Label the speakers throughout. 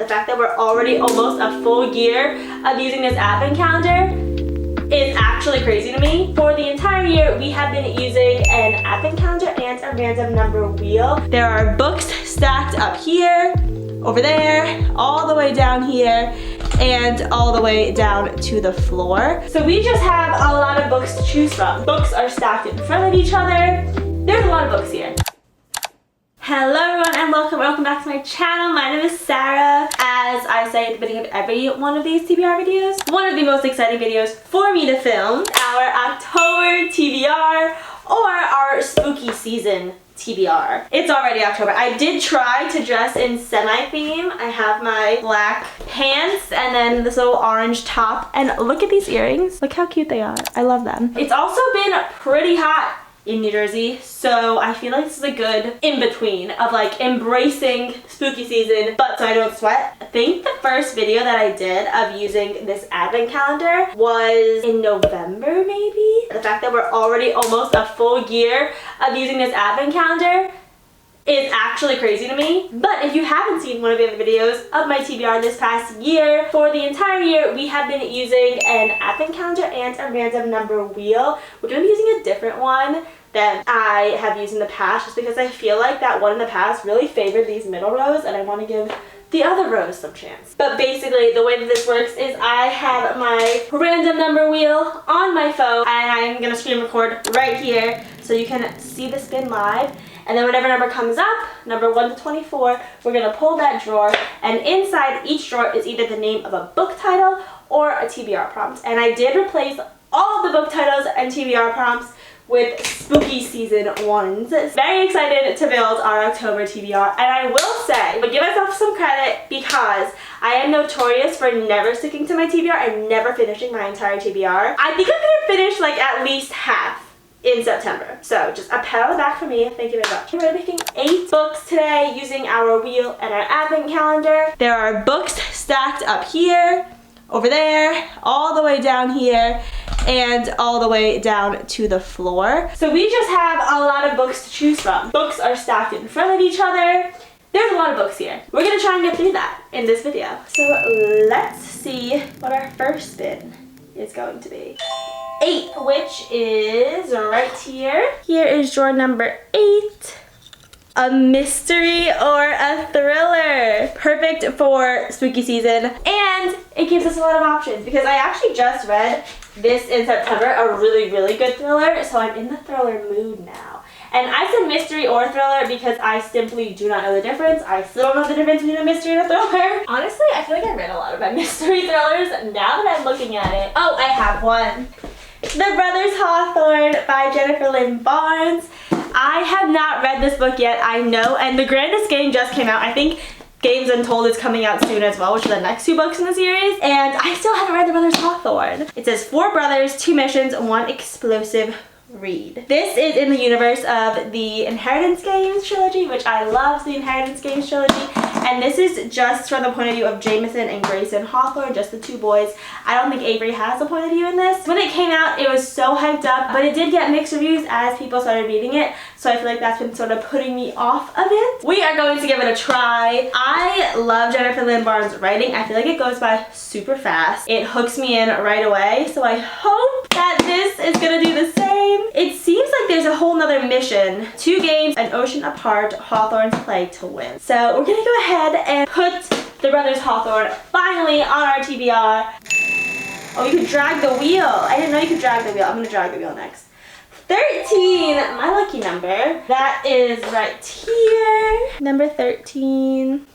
Speaker 1: the fact that we're already almost a full year of using this advent calendar is actually crazy to me. For the entire year, we have been using an advent calendar and a random number wheel. There are books stacked up here, over there, all the way down here, and all the way down to the floor. So we just have a lot of books to choose from. Books are stacked in front of each other. There's a lot of books here. Hello everyone and welcome back to my channel. My name is Sarah. As I say at the beginning of every one of these TBR videos, one of the most exciting videos for me to film, our October TBR or our spooky season TBR. It's already October. I did try to dress in semi-theme. I have my black pants and then this little orange top, and look at these earrings. Look how cute they are. I love them. It's also been pretty hot in New Jersey, so I feel like this is a good in-between of like embracing spooky season but so I don't sweat. I think the first video that I did of using this advent calendar was in November maybe. The fact that we're already almost a full year of using this advent calendar is actually crazy to me. But if you haven't seen one of the other videos of my TBR this past year, for the entire year we have been using an advent calendar and a random number wheel. We're going to be using a different one than I have used in the past just because I feel like that one in the past really favored these middle rows and I want to give the other rows some chance. But basically the way that this works is I have my random number wheel on my phone and I'm going to screen record right here so you can see the spin live. And then whatever number comes up, number 1 to 24, we're going to pull that drawer, and inside each drawer is either the name of a book title or a TBR prompt. And I did replace all of the book titles and TBR prompts with spooky season ones. Very excited to build our October TBR, and I will say, but give myself some credit because I am notorious for never sticking to my TBR and never finishing my entire TBR. I think I'm going to finish like at least half in September. So just a pat on the back for me. Thank you very much. We're making 8 books today using our wheel and our advent calendar. There are books stacked up here, over there, all the way down here, and all the way down to the floor. So we just have a lot of books to choose from. Books are stacked in front of each other. There's a lot of books here. We're gonna try and get through that in this video. So let's see what our first spin is going to be. 8, which is right here. Here is drawer number 8. A mystery or a thriller. Perfect for spooky season. And it gives us a lot of options because I actually just read this in September, a really good thriller, so I'm in the thriller mood now. And I said mystery or thriller because I simply do not know the difference. I still don't know the difference between a mystery and a thriller. Honestly, I feel like I read a lot of mystery thrillers now that I'm looking at it. Oh, I have one. The Brothers Hawthorne by Jennifer Lynn Barnes. I have not read this book yet, I know, and The Grandest Game just came out. I think Games Untold is coming out soon as well, which are the next 2 books in the series, and I still haven't read The Brothers Hawthorne. It says 4 brothers, 2 missions, 1 explosive read. This is in the universe of the Inheritance Games trilogy, which I love the Inheritance Games trilogy, and this is just from the point of view of Jameson and Grayson Hawthorne, just the 2 boys. I don't think Avery has a point of view in this. When it came out, it was so hyped up, but it did get mixed reviews as people started reading it, so I feel like that's been sort of putting me off of it. We are going to give it a try. I love Jennifer Lynn Barnes' writing. I feel like it goes by super fast. It hooks me in right away, so I hope that this is gonna do the same. It seems like there's a whole nother mission. 2 games, an ocean apart, Hawthorne's play to win. So we're gonna go ahead and put The Brothers Hawthorne finally on our TBR. Oh, you can drag the wheel. I didn't know you could drag the wheel. I'm gonna drag the wheel next. 13, my lucky number. That is right here. Number 13.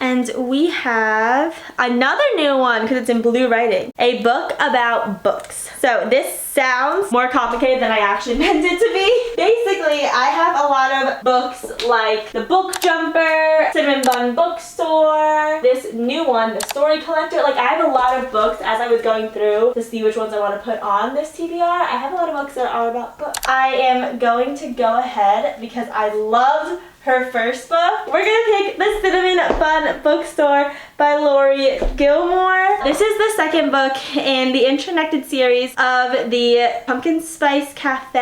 Speaker 1: And we have another new one because it's in blue writing. A book about books. So this sounds more complicated than I actually meant it to be. Basically, I have a lot of books like The Book Jumper, Cinnamon Bun Bookstore, this new one, The Story Collector. Like, I have a lot of books as I was going through to see which ones I want to put on this TBR. I have a lot of books that are about books. I am going to go ahead because I love her first book. We're gonna pick The Cinnamon Bun Bookstore by Lori Gilmore. This is the second book in the interconnected series of the Pumpkin Spice Cafe.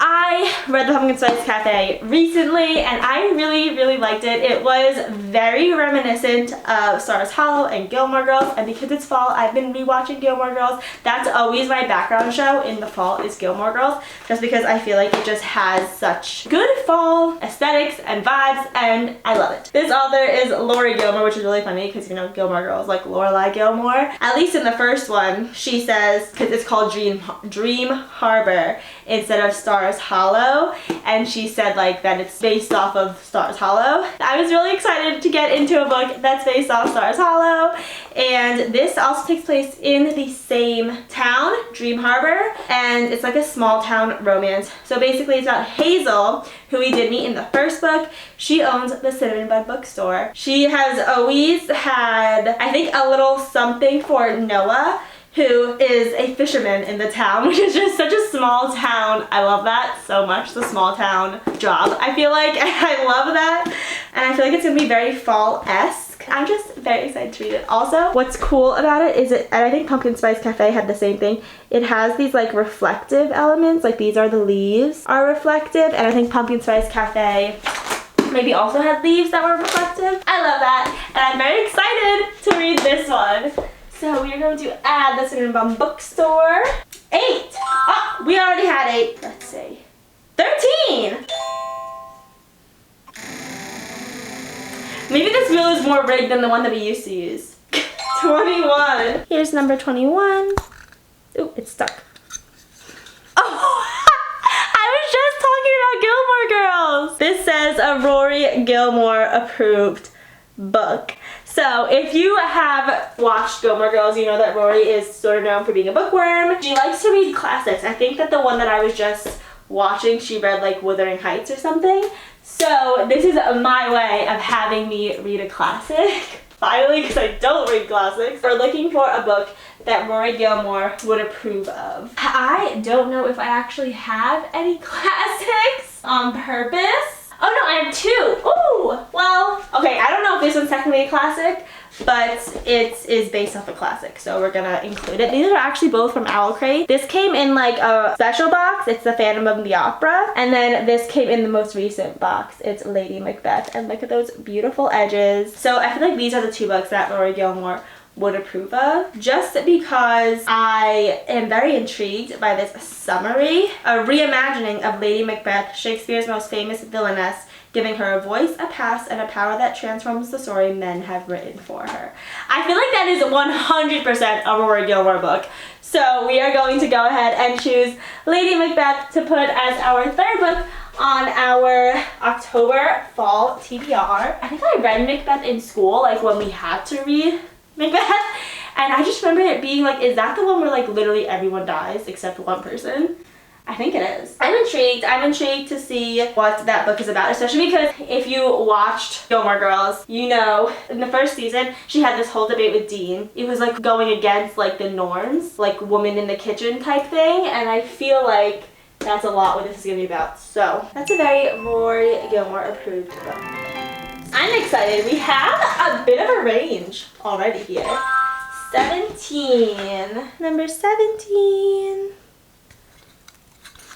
Speaker 1: I read the Pumpkin Spice Cafe recently and I really liked it. It was very reminiscent of Stars Hollow and Gilmore Girls, and because it's fall, I've been rewatching Gilmore Girls. That's always my background show in the fall is Gilmore Girls, just because I feel like it just has such good fall aesthetics and vibes, and I love it. This author is Lori Gilmore, which is really funny because, you know, Gilmore Girls like Lorelai Gilmore. At least in the first one, she says, because it's called Dream Harbor instead of Stars Hollow, and she said like that it's based off of Stars Hollow. I was really excited to get into a book that's based off Stars Hollow, and this also takes place in the same town, Dream Harbor, and it's like a small town romance. So basically it's about Hazel, who we did meet in the first book. She owns the Cinnamon Bun Bookstore. She has always had, I think, a little something for Noah, who is a fisherman in the town, which is just such a small town. I love that so much, the small town job. I feel like I love that, and I feel like it's gonna be very fall-esque. I'm just very excited to read it. Also, what's cool about it is and I think Pumpkin Spice Cafe had the same thing, it has these like reflective elements, like these are the leaves are reflective, and I think Pumpkin Spice Cafe maybe also had leaves that were reflective. I love that, and I'm very excited to read this one. So we are going to add the Cinnamon Bun Bookstore. 8. Oh, we already had 8. Let's see. 13. Maybe this wheel is more rigged than the one that we used to use. 21. Here's number 21. Ooh, it's stuck. Oh, I was just talking about Gilmore Girls. This says a Rory Gilmore approved book. So if you have watched Gilmore Girls, you know that Rory is sort of known for being a bookworm. She likes to read classics. I think that the one that I was just watching, she read like Wuthering Heights or something. So this is my way of having me read a classic. Finally, because I don't read classics. We're looking for a book that Rory Gilmore would approve of. I don't know if I actually have any classics on purpose. Oh no, I have 2. Ooh, well, okay, I don't know if this one's technically a classic, but it is based off a classic, so we're gonna include it. These are actually both from Owl Crate. This came in like a special box. It's the Phantom of the Opera, and then this came in the most recent box. It's Lady Macbeth, and look at those beautiful edges. So I feel like these are the 2 books that Rory Gilmore would approve of, just because I am very intrigued by this summary. A reimagining of Lady Macbeth, Shakespeare's most famous villainess, giving her a voice, a past, and a power that transforms the story men have written for her. I feel like that is 100% a Rory Gilmore book. So we are going to go ahead and choose Lady Macbeth to put as our 3rd book on our October fall TBR. I think I read Macbeth in school, like when we had to read Macbeth, and I just remember it being like, is that the one where like literally everyone dies except one person? I think it is. I'm intrigued to see what that book is about, especially because if you watched Gilmore Girls, you know in the first season she had this whole debate with Dean. It was like going against like the norms, like woman in the kitchen type thing, and I feel like that's a lot what this is gonna be about. So that's a very Rory Gilmore approved book. I'm excited. We have a bit of a range already here. 17. Number 17.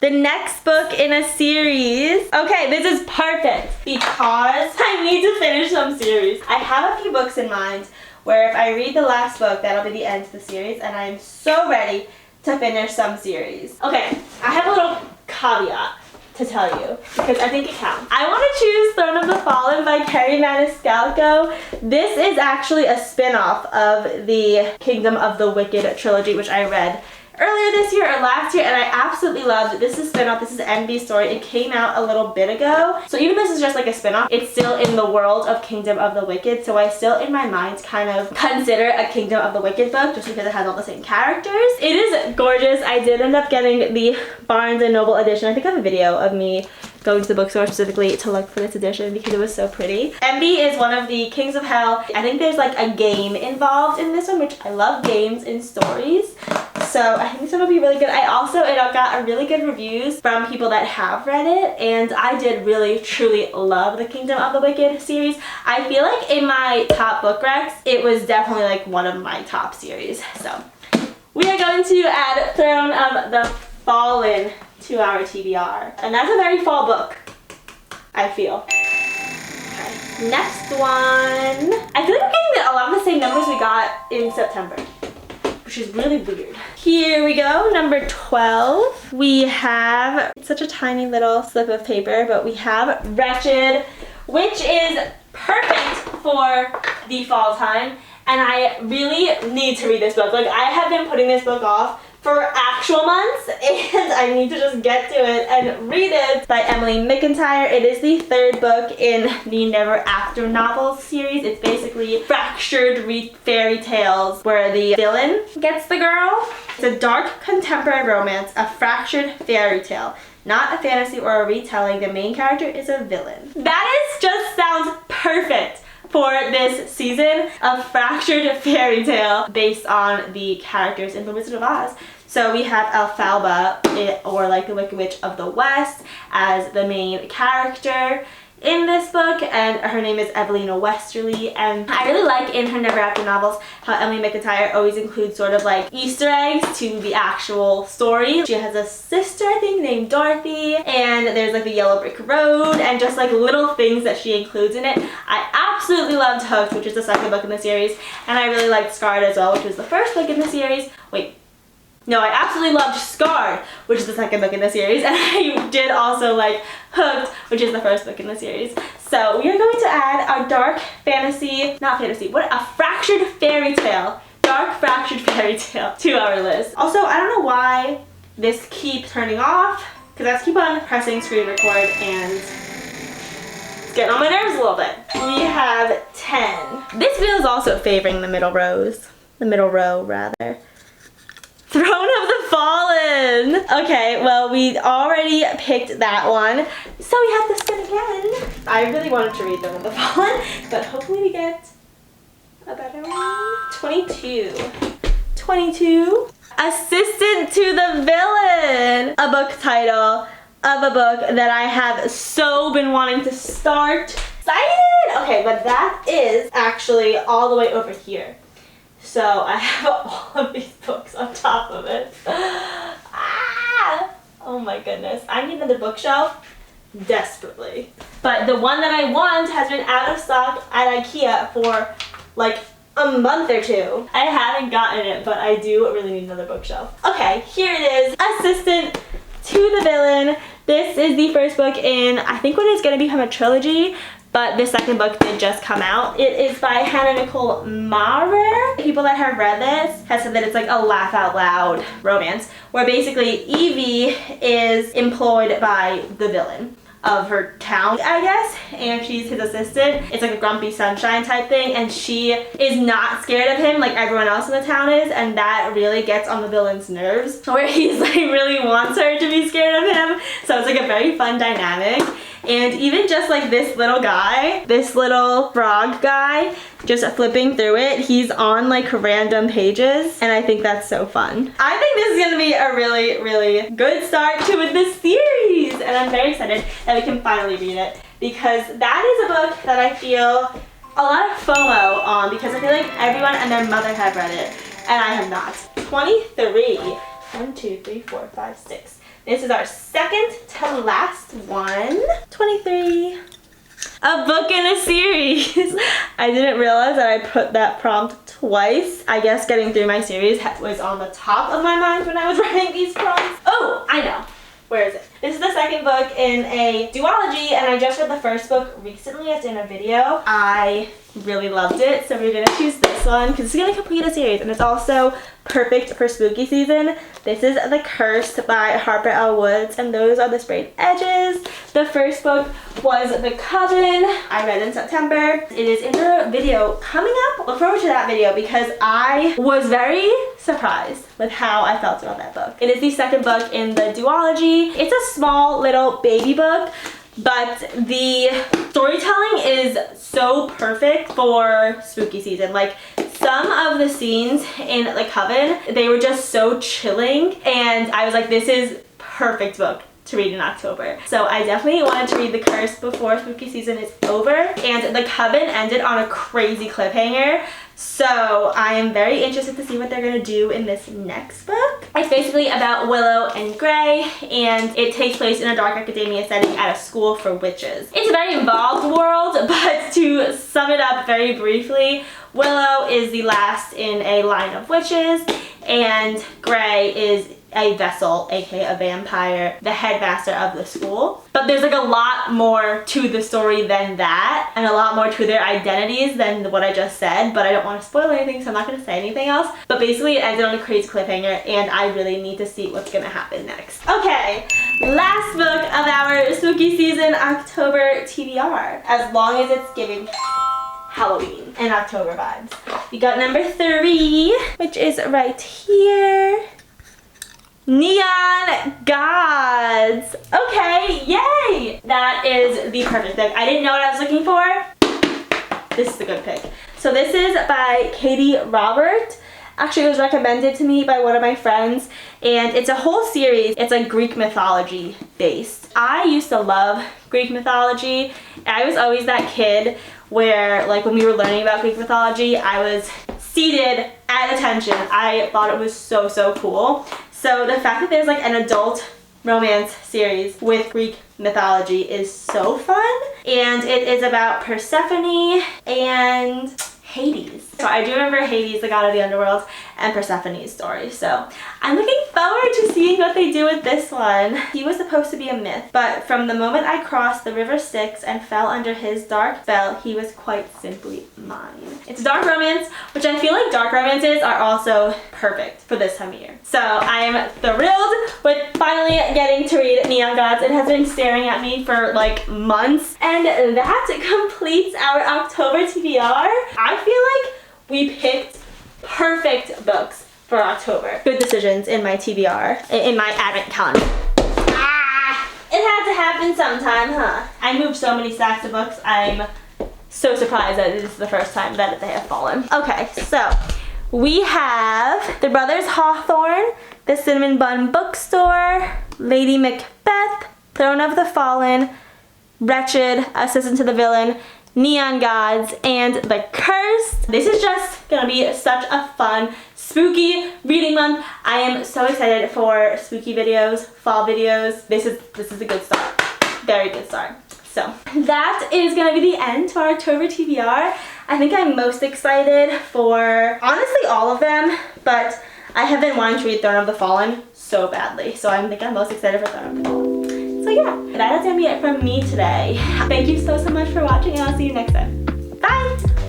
Speaker 1: The next book in a series. Okay, this is perfect because I need to finish some series. I have a few books in mind where if I read the last book, that'll be the end of the series, and I'm so ready to finish some series. Okay, I have a little caveat to tell you because I think it counts. I want to choose Throne of the Fallen by Kerri Maniscalco. This is actually a spin-off of the Kingdom of the Wicked trilogy, which I read earlier this year or last year, and I absolutely loved it. This is a spin-off. This is Envy's story. It came out a little bit ago. So even this is just like a spin-off, it's still in the world of Kingdom of the Wicked. So I still, in my mind, kind of consider a Kingdom of the Wicked book just because it has all the same characters. It is gorgeous. I did end up getting the Barnes & Noble edition. I think I have a video of me going to the bookstore specifically to look for this edition because it was so pretty. Envy is one of the Kings of Hell. I think there's like a game involved in this one, which I love games in stories. So I think this one will be really good. It got a really good reviews from people that have read it, and I did really truly love the Kingdom of the Wicked series. I feel like in my top book recs, it was definitely like one of my top series. So we are going to add Throne of the Fallen to our TBR, and that's a very fall book, I feel. Okay, next one. I feel like we're getting a lot of the same numbers we got in September, which is really weird. Here we go, number 12. We have, it's such a tiny little slip of paper, but we have Wretched, which is perfect for the fall time. And I really need to read this book. Like, I have been putting this book off for actual months, and I need to just get to it and read it. By Emily McIntyre. It is the third book in the Never After novels series. It's basically fractured fairy tales where the villain gets the girl. It's a dark contemporary romance, a fractured fairy tale. Not a fantasy or a retelling. The main character is a villain. That just sounds perfect for this season of fractured fairy tale based on the characters in The Wizard of Oz. So we have Elphaba, or like the Wicked Witch of the West, as the main character in this book, and her name is Evelina Westerly. And I really like in her Never After novels how Emily McIntyre always includes sort of like Easter eggs to the actual story. She has a sister, I think, named Dorothy, and there's like the Yellow Brick Road and just like little things that she includes in it. I absolutely loved Hooked, which is the second book in the series, and I really liked Scarred as well, which was the first book in the series. No, I absolutely loved Scarred, which is the second book in the series, and I did also like Hooked, which is the first book in the series. So we are going to add a dark fantasy, a fractured fairy tale, dark fractured fairy tale to our list. Also, I don't know why this keeps turning off, because I keep on pressing screen record and it's getting on my nerves a little bit. We have 10. This wheel is also favoring the middle row rather. Throne of the Fallen! Okay, well, we already picked that one, so we have to spin again. I really wanted to read Throne of the Fallen, but hopefully we get a better one. 22. 22. Assistant to the Villain! A book title of a book that I have so been wanting to start. Excited! Okay, but that is actually all the way over here. So I have all of these books on top of it. Ah! Oh my goodness. I need another bookshelf desperately. But the one that I want has been out of stock at IKEA for like a month or two. I haven't gotten it, but I do really need another bookshelf. Okay, here it is. Assistant to the Villain. This is the first book in, I think, what is going to become a trilogy. But the second book did just come out. It is by Hannah Nicole Maurer. People that have read this have said that it's like a laugh out loud romance where basically Evie is employed by the villain of her town, I guess, and she's his assistant. It's like a grumpy sunshine type thing, and she is not scared of him like everyone else in the town is, and that really gets on the villain's nerves where he's like really wants her to be scared of him. So it's like a very fun dynamic. And even just like this little guy, this little frog guy, just flipping through it, he's on like random pages, and I think that's so fun. I think this is gonna be a really, really good start to this series, and I'm very excited that we can finally read it, because that is a book that I feel a lot of FOMO on, because I feel like everyone and their mother have read it, and I have not. 23. 1, 2, 3, 4, 5, 6. This is our second to last one. 23. A book in a series. I didn't realize that I put that prompt twice. I guess getting through my series was on the top of my mind when I was writing these prompts. Oh, I know. Where is it? This is the second book in a duology, and I just read the first book recently. It's in a video. I really loved it, so we're gonna choose this one because it's gonna complete a series, and it's also perfect for spooky season. This is The Cursed by Harper L. Woods, and those are the sprayed edges. The first book was The Coven. I read in September. It is in the video coming up. Look forward to that video because I was very surprised with how I felt about that book. It is the second book in the duology. It's a small little baby book, but the storytelling is so perfect for spooky season. Like, some of the scenes in The Coven, they were just so chilling, and I was like, this is perfect book to read in October. So I definitely wanted to read The Curse before spooky season is over, and The Coven ended on a crazy cliffhanger. So I am very interested to see what they're gonna do in this next book. It's basically about Willow and Gray, and it takes place in a dark academia setting at a school for witches. It's a very involved world, but to sum it up very briefly, Willow is the last in a line of witches, and Gray is a vessel, aka a vampire, the headmaster of the school. But there's like a lot more to the story than that, and a lot more to their identities than what I just said, but I don't want to spoil anything, so I'm not going to say anything else. But basically it ended on a crazy cliffhanger, and I really need to see what's going to happen next. Okay, last book of our spooky season October TBR, as long as it's giving Halloween and October vibes. We got number 3, which is right here. Neon Gods. Okay, yay! That is the perfect book. I didn't know what I was looking for. This is the good pick. So this is by Katie Robert. Actually, it was recommended to me by one of my friends, and it's a whole series. It's like Greek mythology based. I used to love Greek mythology. I was always that kid where, like, when we were learning about Greek mythology, I was seated at attention. I thought it was so, so cool. So the fact that there's like an adult romance series with Greek mythology is so fun. And it is about Persephone and Hades. So I do remember Hades, the god of the underworld, and Persephone's story. So I'm looking forward to seeing what they do with this one. He was supposed to be a myth, but from the moment I crossed the river Styx and fell under his dark spell, he was quite simply mine. It's a dark romance, which I feel like dark romances are also perfect for this time of year. So I am thrilled with finally getting to read Neon Gods. It has been staring at me for like months, and that completes our October TBR. I feel like we picked perfect books for October. Good decisions in my TBR, in my advent calendar. It had to happen sometime, huh? I moved so many stacks of books, I'm so surprised that this is the first time that they have fallen. Okay, so we have The Brothers Hawthorne, The Cinnamon Bun Bookstore, Lady Macbeth, Throne of the Fallen, Wretched, Assistant to the Villain, Neon Gods, and The Curse. This is just gonna be such a fun, spooky reading month. I am so excited for spooky videos, fall videos. This is a good start. Very good start. So that is gonna be the end to our October TBR. I think I'm most excited for, honestly, all of them, but I have been wanting to read Throne of the Fallen so badly. So I think I'm most excited for Throne of the Fallen. So yeah, that is gonna be it from me today. Thank you so much for watching, and I'll see you next time. Bye!